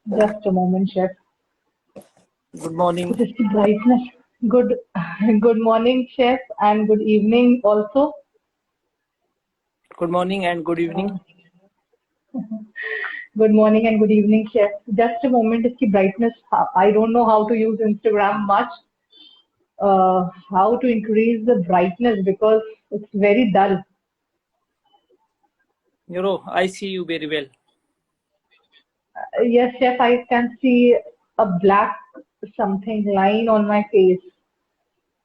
Just a moment, chef. Good morning. Just the brightness. Good, good morning, chef, and good evening also. Good morning and good evening. Good morning and good evening, chef. Just a moment, इसकी brightness. I don't know how to use Instagram much. How to increase the brightness because it's very dull. I see you very well. Yes, chef, I can see a black something line on my face.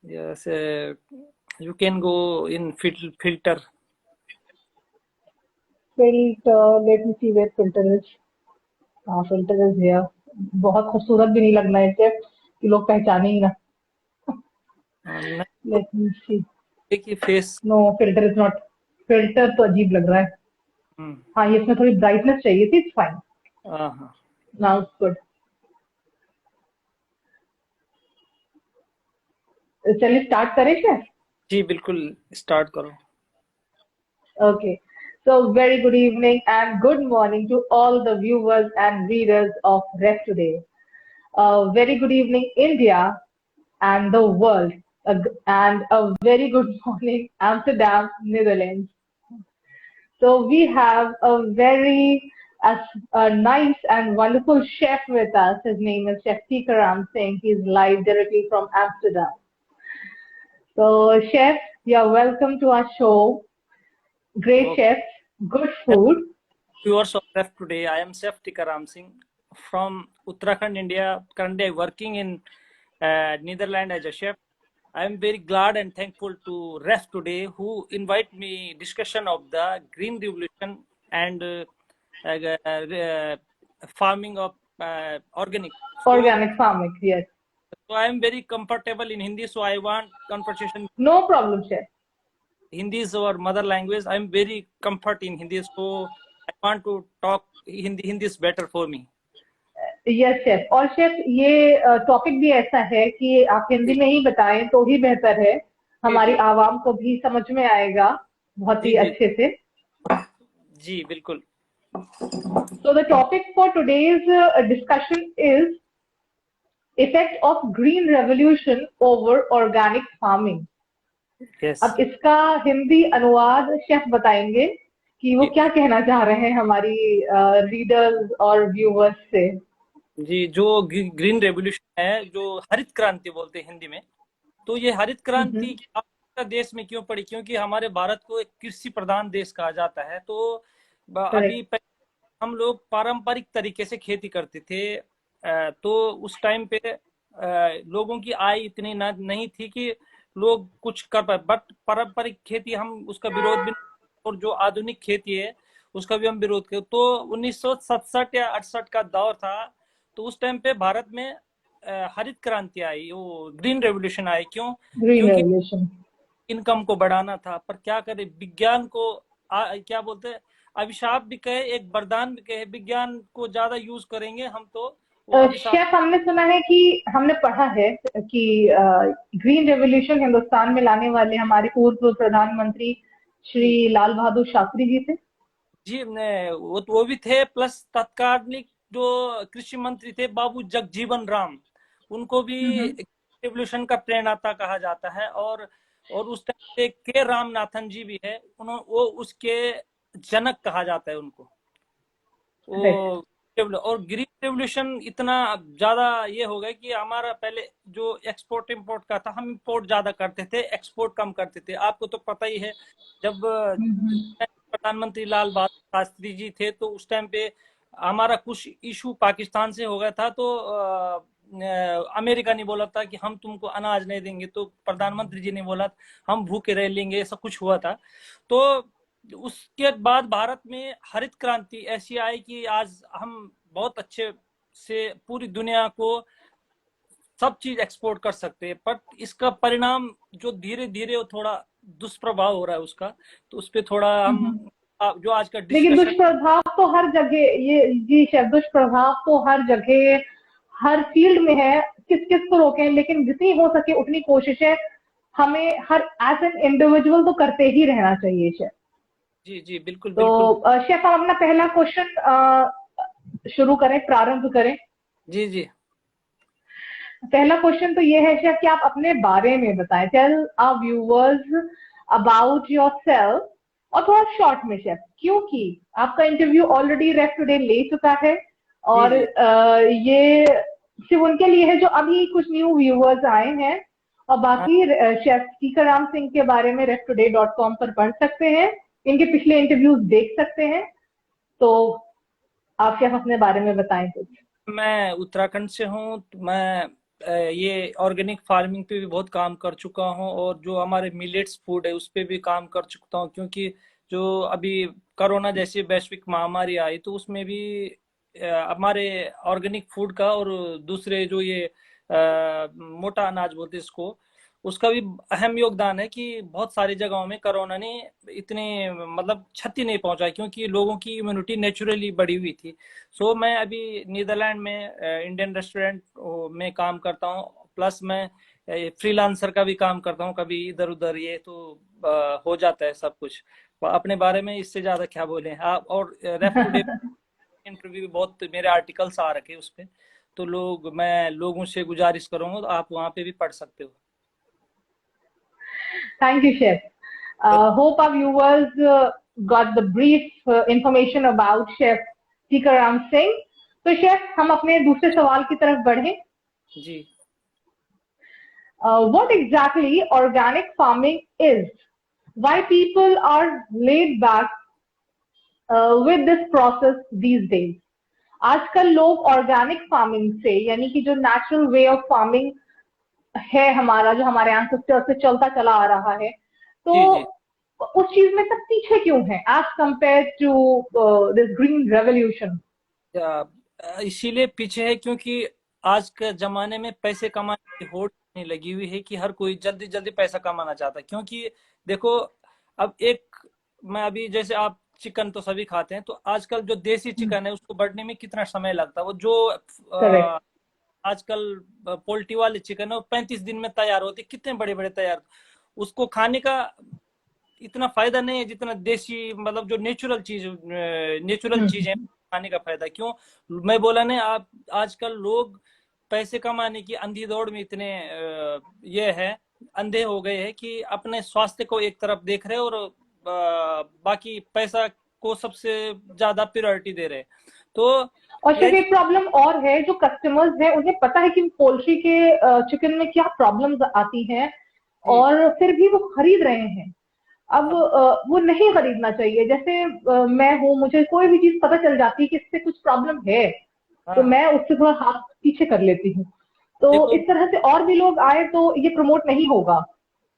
Yes, you can go in filter. Filter, let me see where filter is. Filter is here. बहुत खूबसूरत भी नहीं लगना है chef कि लोग पहचाने ही ना. Let me see. देखिए face. No, filter is not. Filter तो अजीब लग रहा है. हाँ, ये इसमें थोड़ी brightness चाहिए थी. It's fine. Now it's good. चलिए start करें chef? जी बिल्कुल start करो. Okay. So very good evening and good morning to all the viewers and readers of Ref Today. Very good evening India and the world, and a very good morning Amsterdam, Netherlands. So we have a very a nice and wonderful chef with us. His name is Chef Tikaram Singh. He's live directly from Amsterdam. So chef, you're welcome to our show. Great chefs, good food. Viewers of Ref Today, I am Chef Tikaram Singh from Uttarakhand, India. Currently working in Netherlands as a chef. I am very glad and thankful to Ref Today who invite me discussion of the green revolution and farming of organic. Organic farming, yes. So I am very comfortable in Hindi, so I want conversation. No problem, chef. Hindi is our mother language. I am very comfort in Hindi, so I want to talk Hindi. Hindi is better for me. Yes chef. और chef ये topic भी ऐसा है कि आप हिंदी में ही बताएं तो ही बेहतर है, हमारी आवाम को भी समझ में आएगा बहुत ही अच्छे से. जी बिल्कुल. So the topic for today's discussion is effect of green revolution over organic farming. Yes. अब इसका हिंदी अनुवाद शेफ बताएंगे कि वो क्या कहना चाह रहे हैं हमारी रीडर्स और व्यूअर्स से. जी, जो ग्रीन रेवोल्यूशन है, जो हरित क्रांति बोलते हैं हिंदी में, तो ये हरित क्रांति देश में क्यों पड़ी? क्योंकि हमारे भारत को एक कृषि प्रधान देश कहा जाता है. तो अभी हम लोग पारंपरिक तरीके से खेती करते थे, तो उस टाइम पे लोगों की आय इतनी नहीं थी कि लोग कुछ कर पाए. बट पारंपरिक खेती हम उसका विरोध भी, और जो आधुनिक खेती है उसका भी हम विरोध करते. तो 1967 या 68 का दौर था, तो उस टाइम पे भारत में हरित क्रांति आई, वो ग्रीन रेवोल्यूशन आई. क्यों? क्योंकि इनकम को बढ़ाना था. पर क्या करे, विज्ञान को क्या बोलते हैं, अभिशाप भी कहे, एक वरदान भी कहे. विज्ञान को ज्यादा यूज करेंगे हम तो शेफ, हमने सुना है कि हमने पढ़ा है कि ग्रीन रेवोल्यूशन हिंदुस्तान में लाने वाले हमारे पूर्व प्रधानमंत्री श्री लाल बहादुर शास्त्री जी थे. जी, वो भी थे. प्लस तत्कालीन जो कृषि मंत्री थे बाबू जगजीवन राम, उनको भी रेवोल्यूशन का प्रेरणाता कहा जाता है. और उस टाइम पे के रामनाथन जी भी है, वो उसके जनक कहा जाता है उनको. और ग्रीन रेवोल्यूशन इतना ज्यादा ये हो गया कि हमारा पहले जो एक्सपोर्ट इंपोर्ट का था, हम इंपोर्ट ज्यादा करते थे, एक्सपोर्ट कम करते थे. आपको तो पता ही है, जब प्रधानमंत्री लाल बहादुर शास्त्री जी थे तो उस टाइम पे हमारा कुछ इशू पाकिस्तान से हो गया था. तो अमेरिका ने बोला था कि हम तुमको अनाज नहीं देंगे, तो प्रधानमंत्री जी ने बोला हम भूखे रह लेंगे. ऐसा कुछ हुआ था. तो उसके बाद भारत में हरित क्रांति ऐसी आई कि आज हम बहुत अच्छे से पूरी दुनिया को सब चीज एक्सपोर्ट कर सकते हैं. बट इसका परिणाम जो धीरे धीरे थोड़ा दुष्प्रभाव हो रहा है उसका, तो उस पर थोड़ा हम जो आज का लेकिन दुष्प्रभाव तो हर जगह, ये जी शेफ, दुष्प्रभाव तो हर जगह हर फील्ड में है. किस किस को रोकें, लेकिन जितनी हो सके उतनी कोशिशें हमें हर एज एन इंडिविजुअल तो करते ही रहना चाहिए शेफ. जी जी बिल्कुल. तो शेफ, हम अपना पहला क्वेश्चन शुरू करें, प्रारंभ करें। जी जी। पहला क्वेश्चन तो ये है शेफ कि आप अपने बारे में बताएं। Tell our viewers about yourself, और थोड़ा शॉर्ट में शेफ, क्योंकि आपका इंटरव्यू ऑलरेडी रेफ टुडे ले चुका है, जी और जी। ये सिर्फ उनके लिए है जो अभी कुछ न्यू व्यूअर्स आए हैं, और हाँ बाकी शेफ टीकाराम सिंह के बारे में reftoday.com पर पढ़ सकते हैं, इनके पिछले इंटरव्यूज देख सकते हैं। तो आप शेफ अपने बारे में बताएं कुछ। मैं उत्तराखंड से हूँ। तो मैं ये ऑर्गेनिक फार्मिंग पे भी बहुत काम कर चुका हूँ, और जो हमारे मिलेट्स फूड है उस पे भी काम कर चुका हूँ, क्योंकि जो अभी कोरोना जैसी वैश्विक महामारी आई तो उसमें भी हमारे ऑर्गेनिक फूड का और दूसरे जो ये मोटा अनाज बोलते हैं इसको, उसका भी अहम योगदान है कि बहुत सारी जगहों में कोरोना ने इतने मतलब क्षति नहीं पहुंचाई, क्योंकि लोगों की इम्यूनिटी नेचुरली बढ़ी हुई थी। सो मैं अभी नीदरलैंड में इंडियन रेस्टोरेंट में काम करता हूँ, प्लस मैं फ्रीलांसर का भी काम करता हूँ, कभी इधर उधर, ये तो हो जाता है सब कुछ। अपने बारे में इससे ज्यादा क्या बोले आप। और रेफ टुडे इंटरव्यू भी बहुत मेरे आर्टिकल्स आ रखे उस पे, तो मैं लोगों से गुजारिश करूंगा तो आप वहाँ पे भी पढ़ सकते हो। Thank you, Chef. Hope our viewers got the brief information about Chef Tikaram Singh. तो शेफ हम अपने दूसरे सवाल की तरफ बढ़े। जी। What exactly organic farming is? Why people are laid back with this process these days? आजकल लोग ऑर्गेनिक फार्मिंग से, यानी कि जो नेचुरल वे ऑफ फार्मिंग है हमारा, जो हमारे एंसेस्टर से चलता चला आ रहा है, तो जी जी। उस चीज में सब पीछे क्यों है as compare to this green revolution? इसीलिए पीछे है क्योंकि आज के जमाने में पैसे कमाने की होड़ नहीं लगी हुई है कि हर कोई जल्दी जल्दी पैसा कमाना चाहता है। क्योंकि देखो, अब मैं अभी जैसे आप चिकन तो सभी खाते हैं, तो आजकल जो देसी चिकन है उसको बढ़ने में कितना समय लगता है। वो जो करेक्ट। आजकल पोल्ट्री वाले चिकन है वो 35 दिन में तैयार होते, कितने बड़े बड़े तैयार। उसको खाने का इतना फायदा नहीं है जितना देसी, मतलब जो नेचुरल चीजें खाने का फायदा। क्यों मैं बोला नहीं, आप आजकल लोग पैसे कमाने की अंधी दौड़ में इतने ये है, अंधे हो गए हैं कि अपने स्वास्थ्य को एक तरफ देख रहे हैं और बाकी पैसा को सबसे ज्यादा प्रायोरिटी दे रहे हैं। तो और यह सिर्फ एक प्रॉब्लम और है, जो कस्टमर्स हैं उन्हें पता है कि पोल्ट्री के चिकन में क्या प्रॉब्लम्स आती हैं, जी। और फिर भी वो खरीद रहे हैं। अब अब वो नहीं खरीदना चाहिए। जैसे मैं हूँ, मुझे कोई भी चीज पता चल जाती है कि इससे कुछ प्रॉब्लम है, तो हाँ मैं उससे थोड़ा हाथ पीछे कर लेती हूँ। तो देखो, इस तरह से और भी लोग आए तो ये प्रमोट नहीं होगा।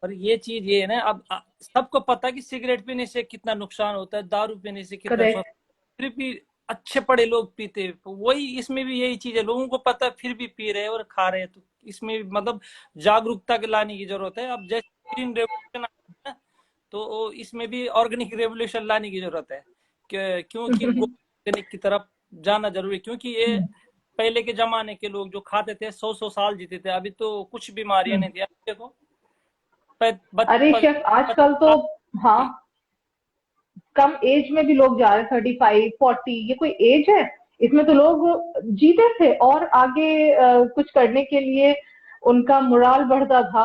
और ये चीज ये है ना, अब सबको पता है कि सिगरेट पीने से कितना नुकसान होता है, दारू पीने से कितना नुकसान, करेक्ट। फिर भी अच्छे पढ़े लोग पीते हैं। तो वही इसमें भी यही चीज है, लोगों को पता है फिर भी पी रहे हैं और खा रहे हैं। तो इसमें भी मतलब जागरूकता के लाने की जरूरत है। अब जैसे ग्रीन रेवोल्यूशन है ना, तो इसमें भी ऑर्गेनिक रेवोल्यूशन लाने की जरूरत है। क्योंकि ऑर्गेनिक की तरफ जाना जरूरी है, क्योंकि ये पहले के जमाने के लोग जो खाते थे 100-100 साल जीते थे। अभी तो कुछ बीमारियां नहीं थी। अभी देखो अरे शेफ आजकल तो, हाँ, कम एज में भी लोग जा रहे हैं, 35 40, ये कोई एज है? इसमें तो लोग जीते थे और आगे कुछ करने के लिए उनका मुराल बढ़ता था,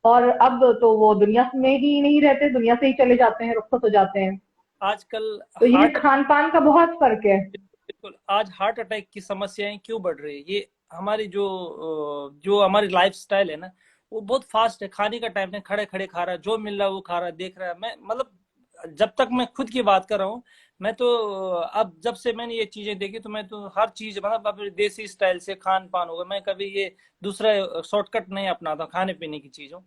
और अब तो वो दुनिया में ही नहीं रहते, दुनिया से ही चले जाते हैं, रुखसत हो जाते हैं। आजकल तो ये हार्ट खान पान का बहुत फर्क है। बिल्कुल, आज हार्ट अटैक की समस्याएं क्यों बढ़ रही है? ये हमारी जो हमारी लाइफस्टाइल है ना, वो बहुत फास्ट है। खाने का टाइम नहीं, खड़े खड़े खा रहा है, जो मिल रहा है वो खा रहा है, देख रहा है। मैं मतलब जब तक मैं खुद की बात कर रहा हूँ, मैं तो अब जब से मैंने ये चीजें देखी तो मैं तो हर चीज मतलब अपने देसी स्टाइल से खान पान होगा। मैं कभी ये दूसरा शॉर्टकट नहीं अपनाता खाने पीने की चीजों।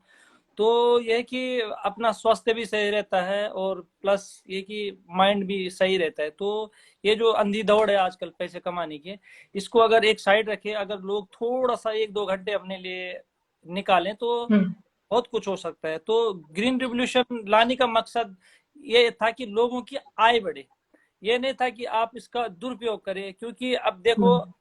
तो यह कि अपना स्वास्थ्य भी सही रहता है और प्लस ये कि माइंड भी सही रहता है। तो ये जो अंधी दौड़ है आजकल पैसे कमाने की, इसको अगर एक साइड रखे, अगर लोग थोड़ा सा 1-2 घंटे अपने लिए निकालें तो हम्म। बहुत कुछ हो सकता है। तो ग्रीन रिवोल्यूशन लाने का मकसद ये था कि लोगों की आय बढ़े, ये नहीं था कि आप इसका दुरुपयोग करें। क्योंकि अब देखो, हम्म।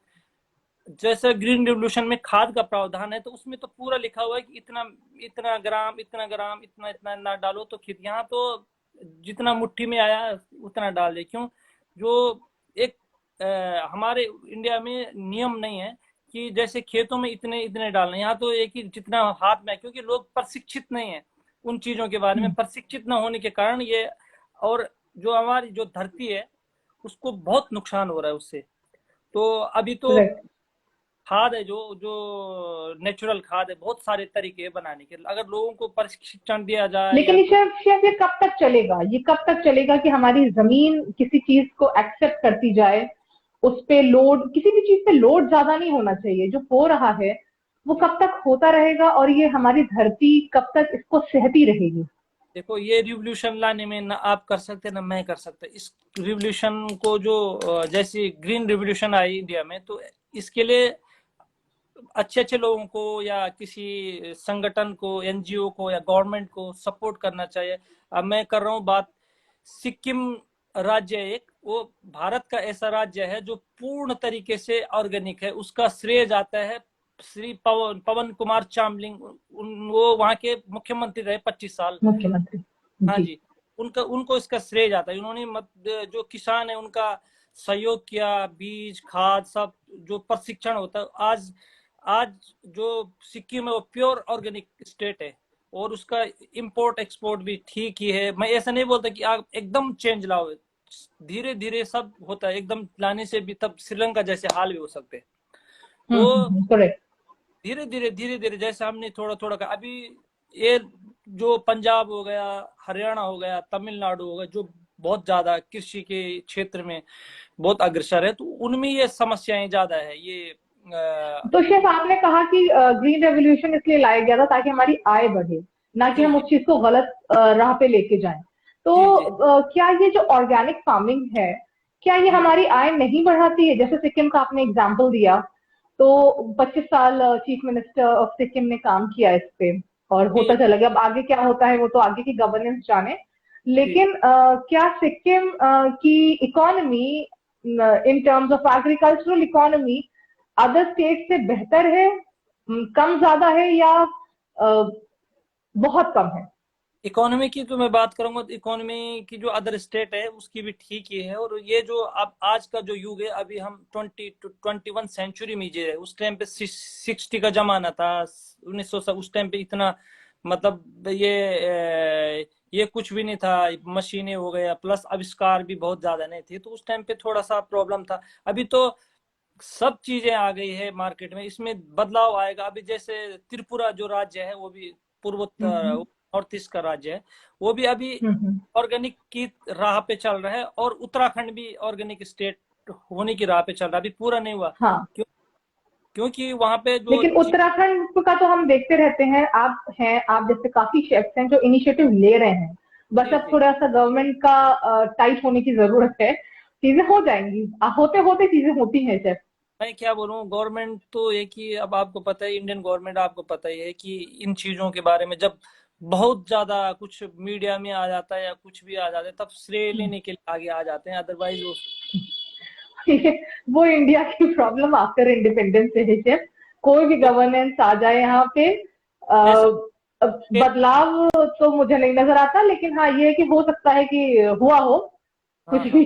जैसे ग्रीन रिवोल्यूशन में खाद का प्रावधान है, तो उसमें तो पूरा लिखा हुआ है कि इतना इतना ग्राम इतना इतना ना डालो। तो फिर यहाँ तो जितना मुट्ठी में आया उतना डाल दे। क्यों? जो एक हमारे इंडिया में नियम नहीं है कि जैसे खेतों में इतने इतने डालना, यहाँ तो एक ही जितना हाथ में है, क्योंकि लोग प्रशिक्षित नहीं है उन चीजों के बारे में। प्रशिक्षित न होने के कारण ये, और जो हमारी जो धरती है उसको बहुत नुकसान हो रहा है उससे। तो अभी तो खाद है, जो जो नेचुरल खाद है, बहुत सारे तरीके हैं बनाने के, अगर लोगों को प्रशिक्षण दिया जाए। लेकिन शेफ ये कब तक चलेगा, ये कब तक चलेगा कि हमारी जमीन किसी चीज को एक्सेप्ट करती जाए, उस पे लोड, किसी भी चीज पे लोड ज्यादा नहीं होना चाहिए, जो हो रहा है वो कब तक होता रहेगा, और ये हमारी धरती कब तक इसको सहती रहेगी? देखो, ये रिवॉल्यूशन लाने में ना आप कर सकते ना मैं कर सकता। इस रिवॉल्यूशन को जो जैसे ग्रीन रिवॉल्यूशन आई इंडिया में, तो इसके लिए अच्छे अच्छे लोगों को या किसी संगठन को, एनजीओ को या गवर्नमेंट को सपोर्ट करना चाहिए। अब मैं कर रहा हूँ बात, सिक्किम राज्य एक, वो भारत का ऐसा राज्य है जो पूर्ण तरीके से ऑर्गेनिक है। उसका श्रेय जाता है श्री पवन कुमार चामलिंग, वो वहाँ के मुख्यमंत्री रहे 25 साल, मुख्यमंत्री। हाँ जी, उनको इसका श्रेय जाता है। उन्होंने जो किसान है उनका सहयोग किया, बीज खाद सब जो प्रशिक्षण होता है। आज जो सिक्किम है वो प्योर ऑर्गेनिक स्टेट है, और उसका इंपोर्ट एक्सपोर्ट भी ठीक ही है। मैं ऐसा नहीं बोलता कि आप एकदम चेंज लाओ, धीरे धीरे सब होता है, एकदम लाने से भी तब श्रीलंका जैसे हाल भी हो सकते हैं। तो धीरे धीरे जैसे हमने थोड़ा थोड़ा का, अभी ये जो पंजाब हो गया, हरियाणा हो गया, तमिलनाडु हो गया, जो बहुत ज्यादा कृषि के क्षेत्र में बहुत अग्रसर है, तो उनमें ये समस्याएं ज्यादा है। ये तो शेफ, आपने कहा कि ग्रीन रेवोल्यूशन इसलिए लाया गया था ताकि हमारी आय बढ़े, ना कि हम उस चीज को गलत राह पे लेके जाएं। तो क्या ये जो ऑर्गेनिक फार्मिंग है, क्या ये हमारी आय नहीं बढ़ाती है? जैसे सिक्किम का आपने एग्जाम्पल दिया, तो 25 साल चीफ मिनिस्टर ऑफ सिक्किम ने काम किया इस पे, और होता चला गया। अब आगे क्या होता है वो तो आगे की गवर्नेंस जाने, लेकिन क्या सिक्किम की economy in terms of agricultural economy other state से बेहतर है, कम ज्यादा है, या बहुत कम है? इकोनॉमी की तो मैं बात करूंगा, तो इकोनॉमी की जो अदर स्टेट है उसकी भी ठीक ही है। और ये जो अब आज का जो युग है, अभी हम 21 सेंचुरी में जी रहे। उस टाइम पे 60 का जमाना था, 1900, उस टाइम पे इतना मतलब ये कुछ भी नहीं था, मशीनें हो गया, प्लस आविष्कार भी बहुत ज्यादा नहीं थे, तो उस टाइम पे थोड़ा सा प्रॉब्लम था। अभी तो सब चीजें आ गई है मार्केट में, इसमें बदलाव आएगा। अभी जैसे त्रिपुरा जो राज्य है, वो भी पूर्वोत्तर नॉर्थ ईस्ट का राज्य है, वो भी अभी ऑर्गेनिक की राह पे चल रहा है, और उत्तराखंड भी ऑर्गेनिक स्टेट होने की राह पे चल रहा है। अभी पूरा नहीं हुआ। हाँ। क्योंकि वहां पे जो, लेकिन उत्तराखंड का तो हम देखते रहते हैं, आप जैसे काफी शेफ्स हैं जो इनिशिएटिव ले रहे हैं, बस अब थोड़ा सा गवर्नमेंट का टाइट होने की जरूरत है, चीजें हो जाएंगी, होते होते चीजें होती हैं शेफ। मैं क्या बोलूं, गवर्नमेंट तो एक ही, अब आपको पता है इंडियन गवर्नमेंट, आपको पता ही है कि इन चीजों के बारे में जब बहुत ज्यादा कुछ मीडिया में आ जाता है या कुछ भी आ जाता है, तब श्रेय लेने के लिए आगे आ जाते हैं, अदरवाइज वो इंडिया की प्रॉब्लम आफ्टर इंडिपेंडेंस है शेफ। कोई भी गवर्नेंस आ जाए यहाँ पे, बदलाव तो मुझे नहीं नजर आता, लेकिन हाँ ये है कि हो सकता है कि हुआ हो कुछ भी,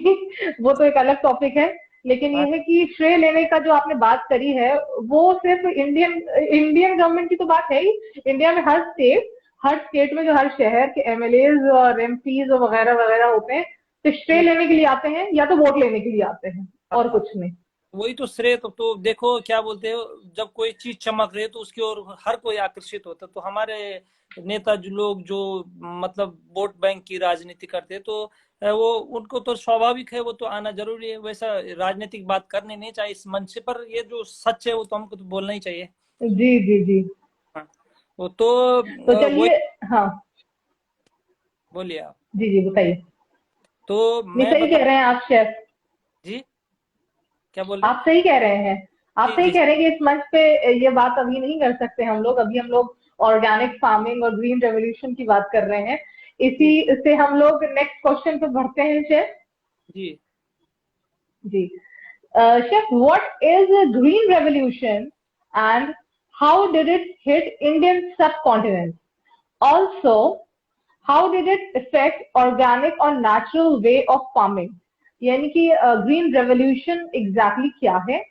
वो तो एक अलग टॉपिक है। लेकिन ये है कि श्रेय लेने का जो आपने बात करी है, वो सिर्फ इंडियन गवर्नमेंट की तो बात है ही। इंडिया में हर स्टेट में जो हर शहर के एमएलएज और एमपीज और वगैरह वगैरह होते हैं, तो श्रेय लेने के लिए आते हैं या तो वोट लेने के लिए आते हैं, और कुछ नहीं। वही तो श्रेय। तो देखो क्या बोलते हो, जब कोई चीज चमक रही है तो उसकी ओर हर कोई आकर्षित होता है। तो हमारे नेता जो लोग जो मतलब वोट बैंक की राजनीति करते हैं, तो वो उनको तो स्वाभाविक है, वो तो आना जरूरी है। वैसा राजनीतिक बात करनी नहीं चाहिए इस मंच पर, ये जो सच है वो तो हमको तो बोलना ही चाहिए। जी जी जी। हाँ, वो तो चलिए। हाँ, बोलिए आप। जी जी बताइए। तो नहीं, मैं सही कह रहे हैं आप शेफ, जी, क्या बोल रहे हैं? आप सही कह रहे हैं। आप सही जी कह रहे हैं कि इस मंच पे ये बात अभी नहीं कर सकते हम लोग। अभी हम लोग ऑर्गेनिक फार्मिंग और ग्रीन रेवोल्यूशन की बात कर रहे हैं। इसी से हम लोग नेक्स्ट क्वेश्चन पे बढ़ते हैं शेफ। जी जी chef, what is green revolution and how did it hit Indian subcontinent? Also, how did it affect organic or natural way of farming? यानी कि ग्रीन रेवोल्यूशन एग्जैक्टली क्या है,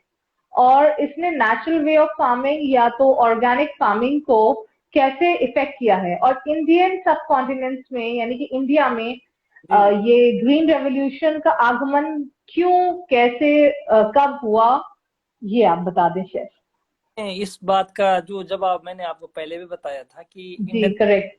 और इसने नेचुरल वे ऑफ फार्मिंग या तो ऑर्गेनिक फार्मिंग को कैसे इफेक्ट किया है, और इंडियन सब कॉन्टिनेंट्स में यानी कि इंडिया में जी। ये ग्रीन रेवोल्यूशन का आगमन क्यों, कैसे, कब हुआ, ये आप बता दें शेफ। इस बात का जो जवाब मैंने आपको पहले भी बताया था कि जी इंडियन करेक्ट।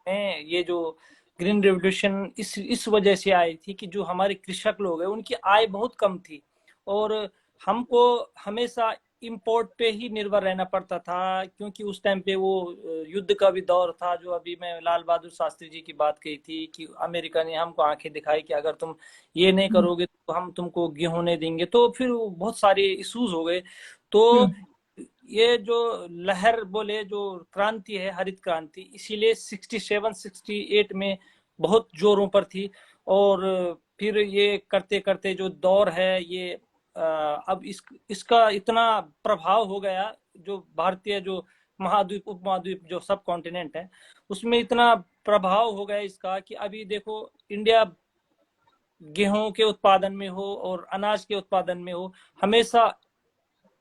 में ये जो ग्रीन रेवोल्यूशन इस वजह से आई थी कि जो हमारे कृषक लोग हैं उनकी आय बहुत कम थी, और हमको हमेशा इंपोर्ट पे ही निर्भर रहना पड़ता था, क्योंकि उस टाइम पे वो युद्ध का भी दौर था। जो अभी मैं लाल बहादुर शास्त्री जी की बात कही थी कि अमेरिका ने हमको आंखें दिखाई कि अगर तुम ये नहीं करोगे तो हम तुमको गेहूं नहीं देंगे, तो फिर बहुत सारे इश्यूज हो गए। तो ये जो लहर बोले जो क्रांति है, हरित क्रांति, इसीलिए 67 68 में बहुत जोरों पर थी। और फिर ये करते करते जो दौर है ये अब इसका इतना प्रभाव हो गया, जो भारतीय जो महाद्वीप उपमहाद्वीप जो सब कॉन्टिनेंट है उसमें इतना प्रभाव हो गया इसका कि अभी देखो इंडिया गेहूं के उत्पादन में हो और अनाज के उत्पादन में हो हमेशा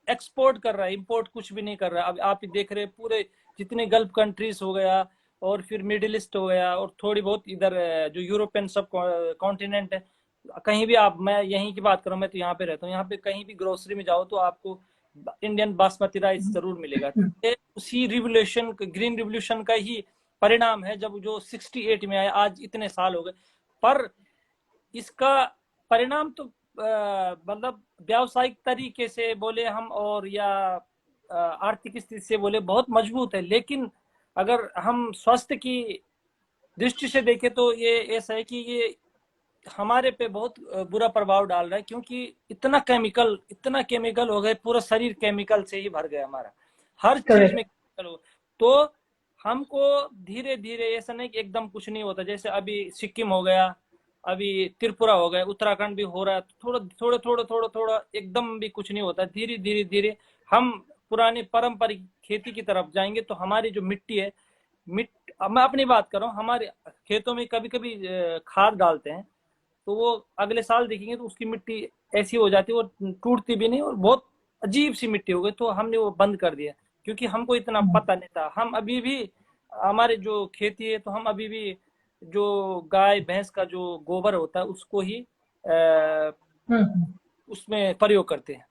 एक्सपोर्ट कर रहा है, इंपोर्ट कुछ भी नहीं कर रहा है। अब आप देख रहे हैं पूरे जितने गल्फ कंट्रीज हो गया और फिर मिडिल ईस्ट हो गया और थोड़ी बहुत इधर जो यूरोपियन सब कॉन्टिनेंट है, कहीं भी आप, मैं यहीं की बात करूं, मैं तो यहाँ पे रहता हूँ, यहाँ पे कहीं भी ग्रोसरी में जाओ तो आपको इंडियन बासमती राइस जरूर मिलेगा। ये उसी रिवोल्यूशन, ग्रीन रिवोल्यूशन का ही परिणाम है, जब जो 68 में आया, आज इतने साल हो गए। पर इसका परिणाम तो मतलब व्यावसायिक तरीके से बोले हम और या आर्थिक स्थिति से बोले बहुत मजबूत है, लेकिन अगर हम स्वास्थ्य की दृष्टि से देखें तो ये ऐसा है कि ये हमारे पे बहुत बुरा प्रभाव डाल रहा है, क्योंकि इतना केमिकल हो गए, पूरा शरीर केमिकल से ही भर गया हमारा, हर चीज में करेक्ट। केमिकल हो। तो हमको धीरे धीरे, ऐसा नहीं कि एकदम कुछ नहीं होता, जैसे अभी सिक्किम हो गया, अभी त्रिपुरा हो गया, उत्तराखंड भी हो रहा है, थोड़ा थोड़ा थोड़ा थोड़ा थोड़ा, एकदम भी कुछ नहीं होता। धीरे धीरे धीरे हम पुरानी पारंपरिक खेती की तरफ जाएंगे तो हमारी जो मिट्टी है, अब मैं अपनी बात कर रहा हूँ, हमारे खेतों में कभी कभी खाद डालते हैं तो वो अगले साल देखेंगे तो उसकी मिट्टी ऐसी हो जाती है, वो टूटती भी नहीं और बहुत अजीब सी मिट्टी हो गई। तो हमने वो बंद कर दिया, क्योंकि हमको इतना पता नहीं था। हम अभी भी, हमारे जो खेती है तो हम अभी भी जो गाय भैंस का जो गोबर होता है उसको ही उसमें प्रयोग करते हैं।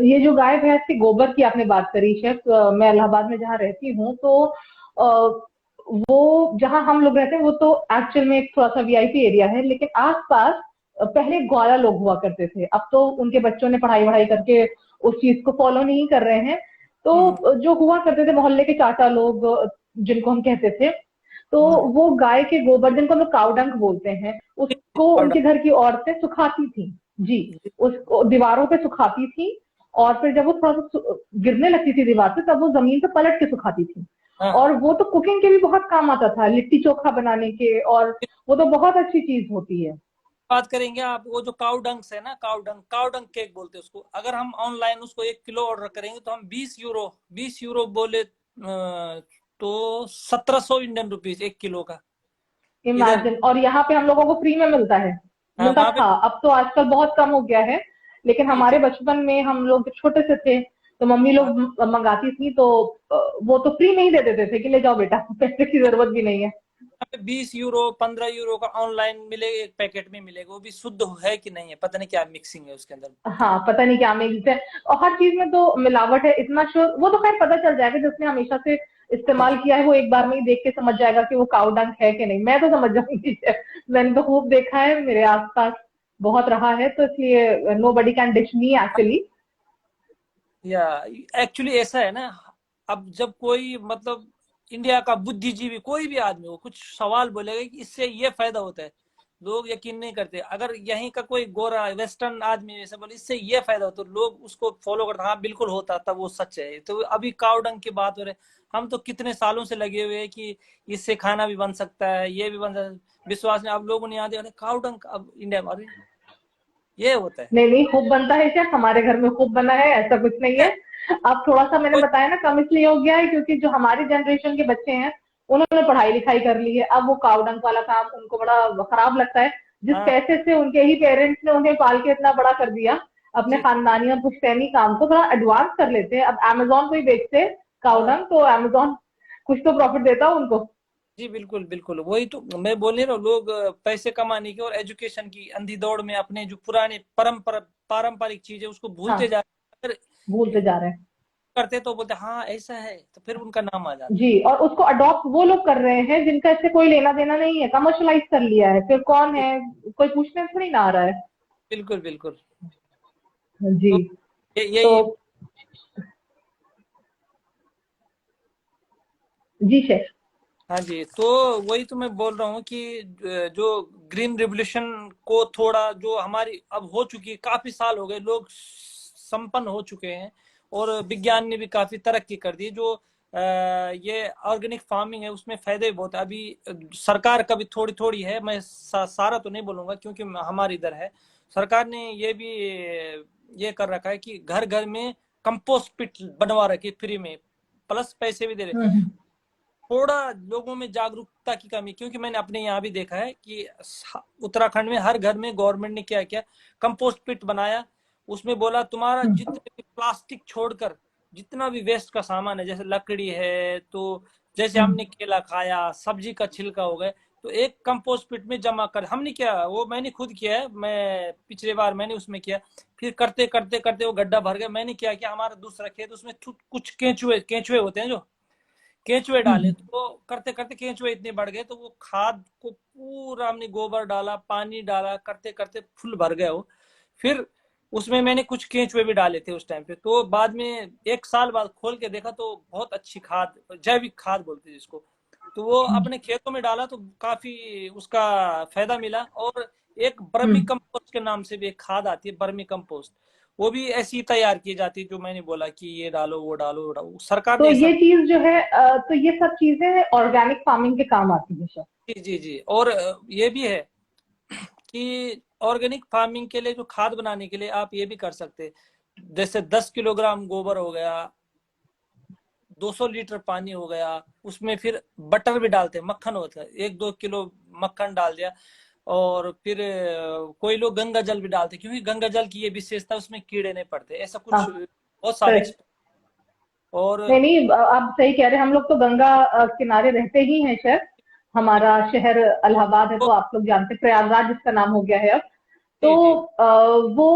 ये जो गाय भैंस के गोबर की आपने बात करी शेफ, मैं इलाहाबाद में जहाँ रहती हूँ तो वो जहाँ हम लोग रहते हैं वो तो एक्चुअल में एक थोड़ा सा वीआईपी एरिया है, लेकिन आसपास पहले ग्वाला लोग हुआ करते थे। अब तो उनके बच्चों ने पढ़ाई वढ़ाई करके उस चीज को फॉलो नहीं कर रहे हैं। तो जो हुआ करते थे मोहल्ले के चाचा लोग, जिनको हम कहते थे, तो वो गाय के गोबर, जिनको हम लोग काउडंक बोलते हैं, उसको उनके घर की औरतें सुखाती थी। जी, उसको दीवारों पे सुखाती थी, और फिर जब वो थोड़ा सा गिरने लगती थी दीवार से तब वो जमीन पे पलट के सुखाती थी। और वो तो कुकिंग के भी बहुत काम आता था, लिट्टी चोखा बनाने के, और वो तो बहुत अच्छी चीज होती है। बात करेंगे आप, वो जो काउडंग्स है ना, काउडंग केक बोलते हैं उसको, अगर हम ऑनलाइन उसको 1 किलो ऑर्डर करेंगे तो हम 20 यूरो बोले तो 1700 इंडियन रुपीज 1 किलो का इधर। इमेजिन, और यहाँ पे हम लोगों को फ्री में मिलता है, हाँ मिलता वहां पे। था, अब तो आजकल बहुत कम हो गया है। लेकिन जी हमारे जी। बचपन में हम लोग छोटे से थे तो मम्मी हाँ, लोग मंगाती थी, तो वो तो फ्री में ही दे देते थे कि ले जाओ बेटा, पैसे की जरूरत भी नहीं है। यहाँ पे 20 यूरो 15 यूरो का ऑनलाइन मिलेगा, एक पैकेट में मिलेगा, वो भी शुद्ध है कि नहीं है पता नहीं, क्या मिक्सिंग है उसके अंदर। हाँ, पता नहीं क्या मिक्स है, और हर चीज में तो मिलावट है, इतना श्योर वो तो खैर पता चल जाएगा, जिसने हमेशा से इस्तेमाल किया है वो एक बार में ही देख के समझ जाएगा कि वो काऊ डंक है कि नहीं। मैं तो समझ जाऊंगी, मैंने तो खूब देखा है, मेरे आसपास बहुत रहा है, तो इसलिए nobody can ditch me actually. या एक्चुअली ऐसा है ना, अब जब कोई मतलब इंडिया का बुद्धिजीवी कोई भी आदमी हो कुछ सवाल बोलेगा कि इससे ये फायदा होता है, लोग यकीन नहीं करते। अगर यहीं का कोई गोरा वेस्टर्न आदमी ऐसे बोले इससे ये फायदा होता है, तो लोग उसको फॉलो करते, हाँ बिल्कुल होता, तब वो सच है। तो अभी काउडंग की बात हो रही है, हम तो कितने सालों से लगे हुए हैं कि इससे खाना भी बन सकता है, ये भी बन सकता है, विश्वास नहीं। अब लोगों ने याद है काउडंग, अब इंडिया में अरे ये होता है। नहीं नहीं, खूब बनता है शेफ, हमारे घर में खूब बना है, ऐसा कुछ नहीं है। अब थोड़ा सा मैंने कोई बताया ना कम इसलिए हो गया है क्योंकि जो हमारी जनरेशन के बच्चे हैं उन्होंने पढ़ाई लिखाई कर ली है, अब वो काउडंक वाला काम उनको बड़ा खराब लगता है। जिस हाँ पैसे से उनके ही पेरेंट्स ने उन्हें पाल के इतना बड़ा कर दिया, अपने जी खानदानी और पुश्तैनी काम को थोड़ा एडवांस कर लेते हैं। अब अमेज़न को ही बेचते हाँ काउडंग, तो अमेज़न कुछ तो प्रॉफिट देता उनको। जी बिल्कुल बिल्कुल, वही तो मैं बोल नहीं रहा हूँ। लोग पैसे कमाने की और एजुकेशन की अंधी दौड़ में अपने जो पुराने परंपरा पारंपरिक चीजें उसको भूलते हाँ, जा रहे हैं। भूलते अगर जा रहे हैं। करते तो बोलते हाँ ऐसा है, तो फिर उनका नाम आ जाता जी, और उसको अडॉप्ट वो लोग कर रहे हैं जिनका इससे कोई लेना देना नहीं है, कमर्शलाइज कर लिया है, फिर कौन है। है, कोई पूछने थोड़ी ना आ रहा है। बिल्कुल बिल्कुल। जी। तो तो यही। जी शेफ। हाँ जी, तो वही तो मैं बोल रहा हूँ कि जो ग्रीन रिवोल्यूशन को थोड़ा, जो हमारी अब हो चुकी है, काफी साल हो गए, लोग संपन्न हो चुके हैं और विज्ञान ने भी काफी तरक्की कर दी। जो ये ऑर्गेनिक फार्मिंग है उसमें फायदे भी बहुत है। अभी सरकार का भी थोड़ी थोड़ी है, मैं सारा तो नहीं बोलूंगा क्योंकि हमारी इधर है। सरकार ने ये भी ये कर रखा है कि घर घर में कंपोस्ट पिट बनवा रखी फ्री में, प्लस पैसे भी दे रहे। हम्म। थोड़ा लोगों में जागरूकता की कमी, क्योंकि मैंने अपने यहाँ भी देखा है कि उत्तराखंड में हर घर में गवर्नमेंट ने क्या किया, कंपोस्ट पिट बनाया। उसमें बोला तुम्हारा हम्म। जितने भी प्लास्टिक छोड़कर जितना भी वेस्ट का सामान है, जैसे लकड़ी है, तो जैसे हम्म। हमने केला खाया, सब्जी का छिलका हो गया, तो एक कंपोस्ट पिट में जमा कर, हमने क्या, वो मैंने खुद किया है, मैं पिछले बार मैंने उसमें किया। फिर करते करते करते वो गड्ढा भर गया। मैंने क्या किया, हमारा दूसरा खेत, उसमें कुछ केंचुए केंचुए होते हैं, जो केंचुए डाले, हम्म। तो करते करते केंचुए इतने बढ़ गए, तो वो खाद को पूरा हमने गोबर डाला, पानी डाला, करते करते फुल भर गया वो। फिर उसमें मैंने कुछ केंचुए भी डाले थे उस टाइम पे। तो बाद में 1 साल बाद खोल के देखा तो बहुत अच्छी खाद, जैविक खाद बोलते हैं जिसको, तो वो अपने खेतों में डाला तो काफी उसका फायदा मिला। और एक बर्मी हम्म। कंपोस्ट के नाम से भी एक खाद आती है, बर्मी कंपोस्ट, वो भी ऐसी ही तैयार की जाती है, जो मैंने बोला कि ये डालो वो डालो वो डालो, सरकार तो ने ऐसा। ये चीज जो है, तो ये सब चीजें ऑर्गेनिक फार्मिंग के काम आती है शेफ। जी जी जी। और ये भी है कि ऑर्गेनिक फार्मिंग के लिए जो खाद बनाने के लिए आप ये भी कर सकते हैं। जैसे 10 किलोग्राम गोबर हो गया, 200 लीटर पानी हो गया, उसमें फिर बटर भी डालते हैं, मक्खन होता है, 1-2 किलो मक्खन डाल दिया। और फिर कोई लोग गंगा जल भी डालते हैं, क्योंकि गंगा जल की ये विशेषता, उसमें कीड़े नहीं पड़ते, ऐसा कुछ हाँ, बहुत सारे करेक्ट। और नहीं नहीं, आप सही कह रहे हैं, हम लोग तो गंगा किनारे रहते ही हैं शेफ। हमारा शहर इलाहाबाद है, तो आप लोग जानते हैं, प्रयागराज जिसका नाम हो गया है अब। तो जी जी वो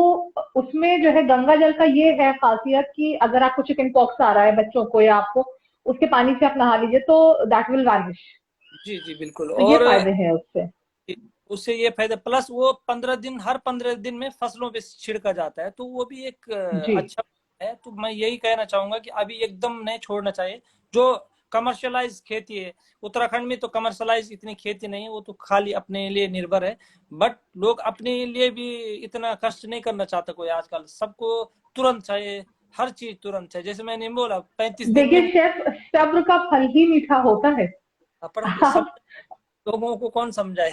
उसमें जो है गंगा जल का ये है खासियत कि अगर आपको चिकन पॉक्स आ रहा है बच्चों को, या आपको उसके पानी से आप नहा लीजिए तो दैट विल वैनिश। जी जी बिल्कुल। तो ये और फायदे हैं उससे। उससे ये फायदा, प्लस वो 15 दिन, हर 15 दिन में फसलों पे छिड़का जाता है, तो वो भी एक जी। अच्छा है। तो मैं यही कहना चाहूंगा कि अभी एकदम नहीं छोड़ना चाहिए जो कमर्शियलाइज खेती है। उत्तराखंड में तो कमर्शियलाइज इतनी खेती नहीं है, वो तो खाली अपने लिए निर्भर है। बट लोग अपने लिए भी इतना कष्ट नहीं करना चाहता कोई आजकल, सबको तुरंत चाहिए, हर चीज तुरंत चाहिए। जैसे मैंने बोला 35 दिन में। देखिए शेफ, सब्र का फल ही मीठा होता है। पर सब लोगों को कौन समझाए,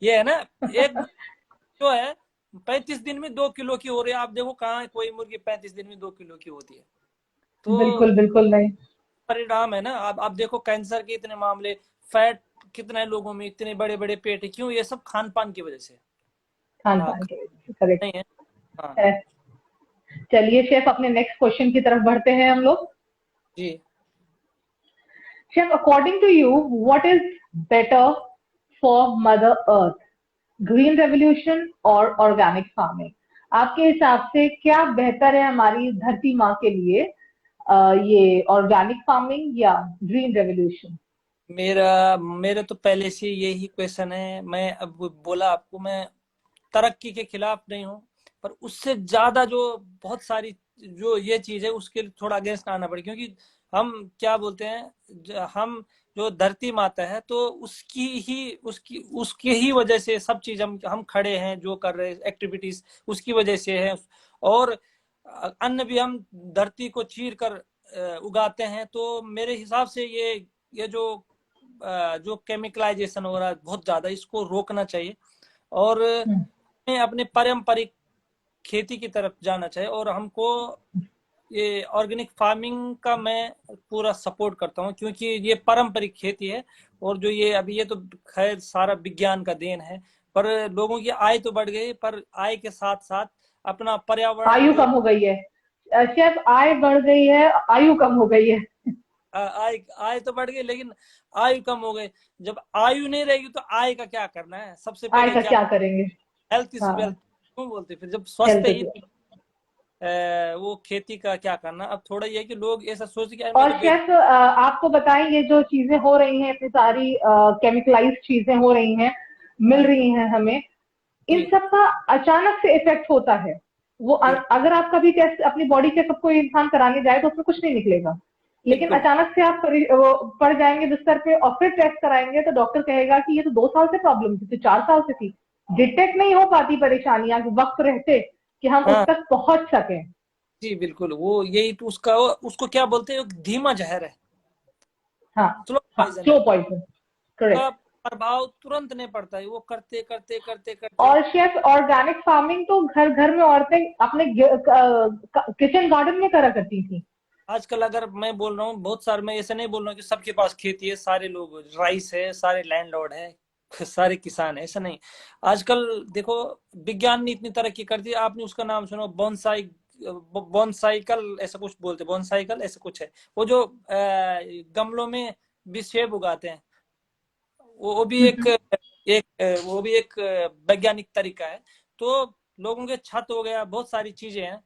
ये है ना। एक जो है 35 दिन में 2 किलो की हो रही है, आप देखो कहाँ कोई मुर्गी 35 दिन में 2 किलो की होती है। तो बिल्कुल बिल्कुल नहीं। परिणाम है ना। आप देखो कैंसर के इतने मामले, फैट कितने लोगों में, इतने बड़े बड़े पेट है, क्यों? ये सब खान पान की वजह से। खान हाँ पान के वजह से, करेक्ट नहीं है। हाँ है। चलिए शेफ, अपने नेक्स्ट क्वेश्चन की तरफ बढ़ते हैं हम लोग। जी। Chef, according to you, what is better for mother earth, green revolution और ऑर्गेनिक फार्मिंग? आपके हिसाब से क्या बेहतर है हमारी धरती माँ के लिए, ये ऑर्गेनिक फार्मिंग या ग्रीन रेवोल्यूशन? मेरा मेरे तो पहले से यही क्वेश्चन है। मैं अब बोला आपको, मैं तरक्की के खिलाफ नहीं हूँ, पर उससे ज्यादा जो बहुत सारी जो ये चीज है उसके लिए थोड़ा अगेंस्ट आना पड़े, क्योंकि हम क्या बोलते हैं, हम जो धरती माता है, तो उसकी ही वजह से सब चीज हम खड़े हैं, जो कर रहे हैं एक्टिविटीज उसकी वजह से है। और अन्न भी हम धरती को चीर कर उगाते हैं। तो मेरे हिसाब से ये जो केमिकलाइजेशन हो रहा है बहुत ज्यादा, इसको रोकना चाहिए और हम्म। हमें अपने पारंपरिक खेती की तरफ जाना चाहिए। और हमको ये ऑर्गेनिक फार्मिंग का मैं पूरा सपोर्ट करता हूँ, क्योंकि ये पारंपरिक खेती है। और जो ये अभी, ये तो खैर सारा विज्ञान का देन है, पर लोगों की आय तो बढ़ गई, पर आय के साथ साथ अपना पर्यावरण आयु जो कम हो गई है। शेफ, आय बढ़ गई है, आयु कम हो गई है। आय आय तो बढ़ गई, लेकिन आयु कम हो गई। जब आयु नहीं रहेगी तो आय का क्या करना है? सबसे आय पहले का क्या, क्या करेंगे? हेल्थ इज हाँ, वेल्थ क्यों बोलते? फिर जब स्वस्थ हेल्थ ही इज। वो खेती का क्या करना? अब थोड़ा ये है कि लोग ऐसा सोच के यार और मेरे शेफ, आपको बताएं, ये जो चीजें हो रही हैं, इतनी सारी केमिकलाइज्ड चीजें हो रही हैं, मिल हाँ रही हैं हमें, इन जी सब का अचानक से इफेक्ट होता है। वो बिल्कुल अगर आप कभी टेस्ट अपनी बॉडी चेकअप कोई इंसान कराने जाए तो उसमें कुछ नहीं निकलेगा। लेकिन बिल्कुल अचानक से आप वो पड़ जाएंगे बिस्तर पे और फिर टेस्ट कराएंगे तो डॉक्टर कहेगा कि ये तो 2 साल से प्रॉब्लम थी, तो 4 साल से थी। डिटेक्ट नहीं हो पाती परेशानियां वक्त रहते कि हम उस हाँ तक पहुंच सकें। जी बिल्कुल। वो यही तो उसका, उसको क्या बोलते हैं, एक धीमा जहर है, हाँ। स्लो हाँ, पॉइजन है। Slow poison. उसका करेक्ट। प्रभाव तुरंत नहीं पड़ता है, वो करते करते करते करते। और शेफ, ऑर्गेनिक फार्मिंग तो घर घर में औरतें अपने किचन गार्डन में करा करती थी। आजकल अगर मैं बोल रहा हूँ बहुत सारे, मैं ऐसे नहीं बोल रहा हूँ कि सबके पास खेती है, सारे लोग राइस है, सारे लैंडलॉर्ड है, सारे किसान है, ऐसा नहीं। आजकल देखो, विज्ञान ने इतनी तरक्की कर दी। आपने उसका नाम सुना, बोनसाई? बोनसाइकल ऐसा कुछ बोलते, बोनसाइकल ऐसा कुछ है। वो जो गमलों में भी सेब उगाते हैं, वो भी एक वो भी एक वैज्ञानिक तरीका है। तो लोगों के छत हो गया, बहुत सारी चीजें हैं।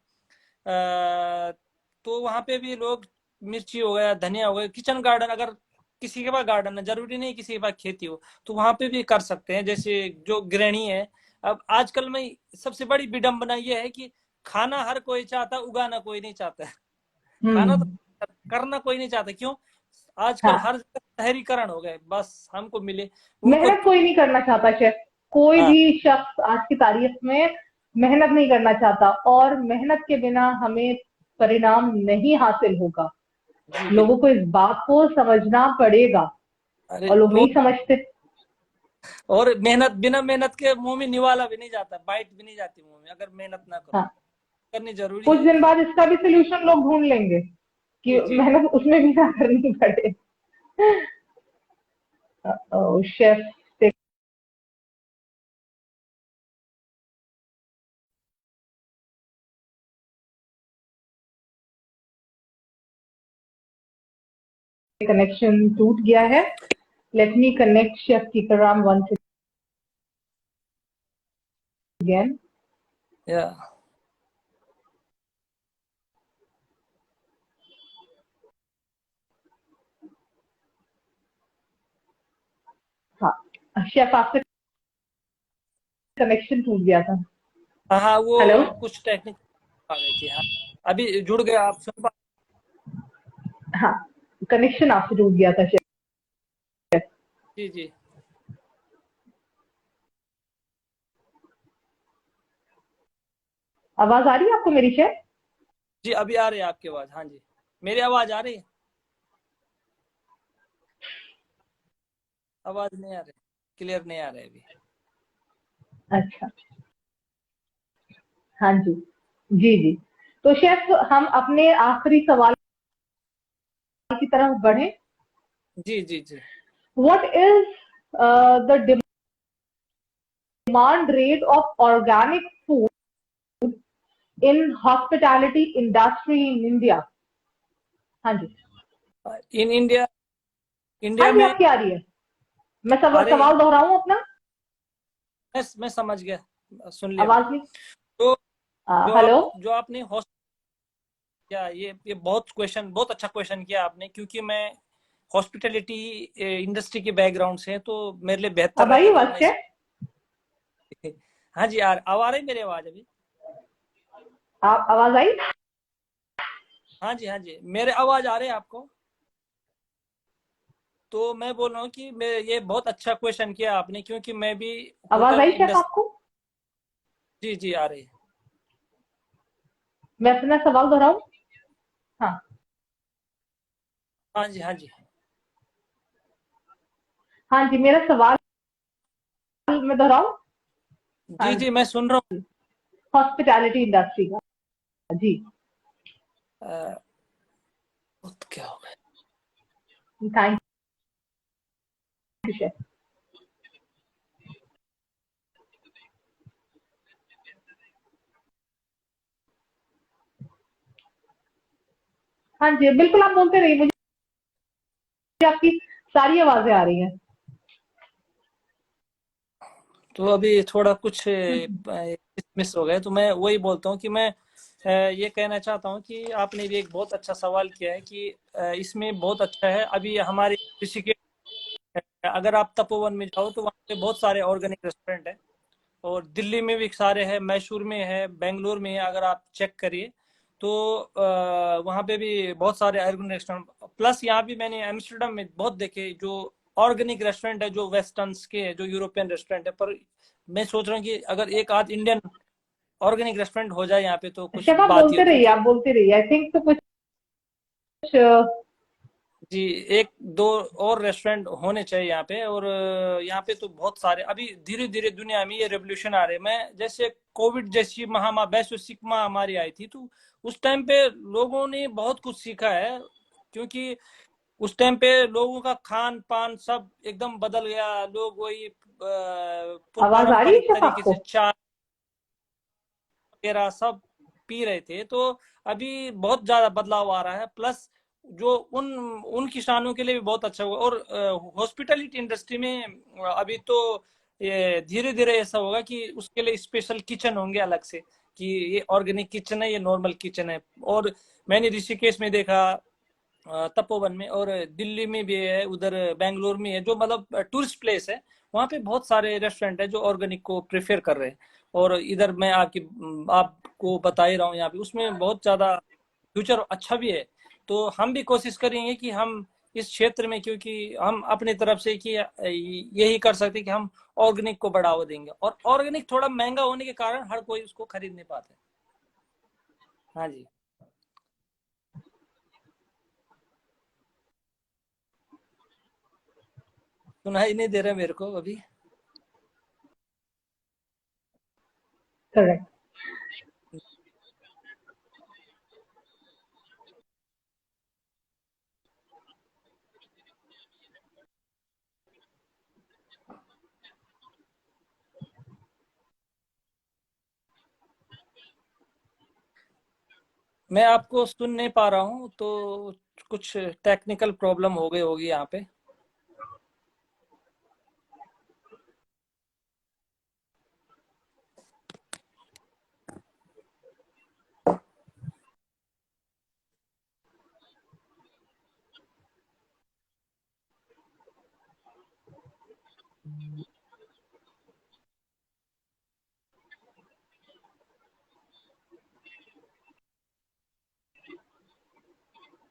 तो वहां पे भी लोग, मिर्ची हो गया, धनिया हो गया, किचन गार्डन, अगर किसी के पास गार्डन है, जरूरी नहीं किसी के पास खेती हो, तो वहां पे भी कर सकते हैं, जैसे जो गृहिणी है। अब आजकल में सबसे बड़ी विडंबना ये है कि खाना हर कोई चाहता, उगाना कोई नहीं चाहता है। खाना तो हम्म। करना कोई नहीं चाहता, क्यों? आजकल हाँ, हर जगह शहरीकरण हो गए, बस हमको मिले उनको। मेहनत कोई नहीं करना चाहता शेफ। कोई हाँ भी शख्स आज की तारीख में मेहनत नहीं करना चाहता, और मेहनत के बिना हमें परिणाम नहीं हासिल होगा। जी लोगों बिल्कुल। को इस बात को समझना पड़ेगा, अरे और लोग वो, नहीं समझते। और मेहनत, बिना मेहनत के मुंह में निवाला भी नहीं जाता, बाइट भी नहीं जाती मुंह में, अगर मेहनत ना करो। हाँ, करनी जरूरी कुछ है। दिन बाद इसका भी सोल्यूशन लोग ढूंढ लेंगे कि जी जी। मेहनत उसमें भी ना करनी पड़े। शेफ, कनेक्शन टूट गया है। Let me connect chef Tikaram once again. या हाँ शेफ, आपसे कनेक्शन टूट गया था। हाँ हाँ, हेलो। वो कुछ टेक्निक आ गई थी। हाँ अभी जुड़ गया, आप सुन पा? हाँ, कनेक्शन आपसे टूट गया था शेफ। जी जी आवाज आ रही है आपको मेरी शेफ? जी। अभी आ रही है आपकी आवाज, हाँ जी। मेरी आवाज आ रही है? आवाज नहीं आ रही, क्लियर नहीं आ रही अभी। अच्छा। हाँ जी। जी जी। तो शेफ, हम अपने आखिरी सवाल की तरफ बढ़े। जी जी जी। What is the demand rate of organic food in hospitality industry in India? हाँ जी। इन इंडिया, हाँ इंडिया जी, में आपकी आ रही है। मैं आ रही है। सवाल दोहराऊं अपना? मैं समझ गया, सुन लिया मैंने। आवाज नहीं। तो हेलो। जो आपने या ये बहुत क्वेश्चन, बहुत अच्छा क्वेश्चन किया आपने, क्योंकि मैं हॉस्पिटैलिटी इंडस्ट्री के बैकग्राउंड से है, तो मेरे लिए बेहतर अब आई रहेगा जब आवाज मैं शेफ? हाँ जी, यार अब आ रही मेरी आवाज अभी? आप आवाज आई? हाँ जी हाँ जी, मेरे आवाज आ रही है आपको? तो मैं बोल रहा हूँ कि मैं, ये बहुत अच्छा क्वेश्चन किया आपने, क्योंकि मैं भी आवाज होटल आई शेफ इंडस्ट्री। आपको? जी जी आ रही है। मैं अपना सवाल दोहराऊं? हाँ। हाँ जी हाँ जी। हाँ जी, मेरा सवाल मैं दोहराऊं? हाँ जी जी मैं सुन रहा जी। हॉस्पिटैलिटी इंडस्ट्री का। जी। हूँ। क्या हो गया? Thank you chef. हाँ जी, बिल्कुल आप बोलते रहिए, मुझे आपकी सारी आवाजें आ रही हैं। तो अभी थोड़ा कुछ मिस हो गए, तो मैं वही बोलता हूँ कि मैं ये कहना चाहता हूँ कि आपने भी एक बहुत अच्छा सवाल किया है कि इसमें बहुत अच्छा है। अभी हमारे ऋषिकेश, अगर आप तपोवन में जाओ तो वहाँ पे बहुत सारे ऑर्गेनिक रेस्टोरेंट है, और दिल्ली में भी सारे हैं, मैसूर में है, बेंगलोर में है, अगर आप चेक करिए तो वहाँ पे भी बहुत सारे ऑर्गेनिक रेस्टोरेंट। प्लस यहाँ भी मैंने एम्स्टर्डम में बहुत देखे जो ऑर्गेनिक रेस्टोरेंट है, जो वेस्टर्न्स के है, जो यूरोपियन रेस्टोरेंट है। पर मैं सोच रहा हूँ कि अगर एक आध इंडियन ऑर्गेनिक रेस्टोरेंट हो जाए यहाँ पे तो कुछ शिव, आप बात ही हो, बोलते रहिए, क्योंकि आप बोलते रहिए, आई थिंक तो कुछ जी एक दो और रेस्टोरेंट होने चाहिए यहाँ पे। और यहाँ पे तो बहुत सारे अभी धीरे धीरे दुनिया में ये रेवोल्यूशन आ रहे हैं। मैं जैसे कोविड जैसी महामारी, वैश्विक महामारी आई थी, तो उस टाइम पे लोगों ने बहुत कुछ सीखा है, क्योंकि उस टाइम पे लोगों का खान पान सब एकदम बदल गया। लोग वही आवाज आ रही है पारंपरिक शिव तरीके से आपको? चाय वगैरह सब पी रहे थे। तो अभी बहुत ज्यादा बदलाव आ रहा है। प्लस जो उन उन किसानों के लिए भी बहुत अच्छा हुआ। और हॉस्पिटलिटी इंडस्ट्री में अभी तो ये धीरे धीरे ऐसा होगा कि उसके लिए स्पेशल किचन होंगे अलग से, कि ये ऑर्गेनिक किचन है, ये नॉर्मल किचन है। और मैंने ऋषिकेश में देखा, तपोवन में, और दिल्ली में भी है, उधर बेंगलोर में है, जो मतलब टूरिस्ट प्लेस है। वहाँ पे बहुत सारे रेस्टोरेंट है जो ऑर्गेनिक को प्रेफर कर रहे हैं। और इधर मैं आपको बता ही रहा हूँ, यहाँ पे उसमें बहुत ज्यादा फ्यूचर अच्छा भी है। तो हम भी कोशिश करेंगे कि हम इस क्षेत्र में, क्योंकि हम अपनी तरफ से कि यही कर सकते हैं कि हम ऑर्गेनिक को बढ़ावा देंगे। और ऑर्गेनिक थोड़ा महंगा होने के कारण हर कोई उसको खरीद नहीं पाता है। हाँ जी। सुनाई नहीं दे रहा मेरे को अभी। करेक्ट। मैं आपको सुन नहीं पा रहा हूँ, तो कुछ टेक्निकल प्रॉब्लम हो गई होगी यहाँ पे।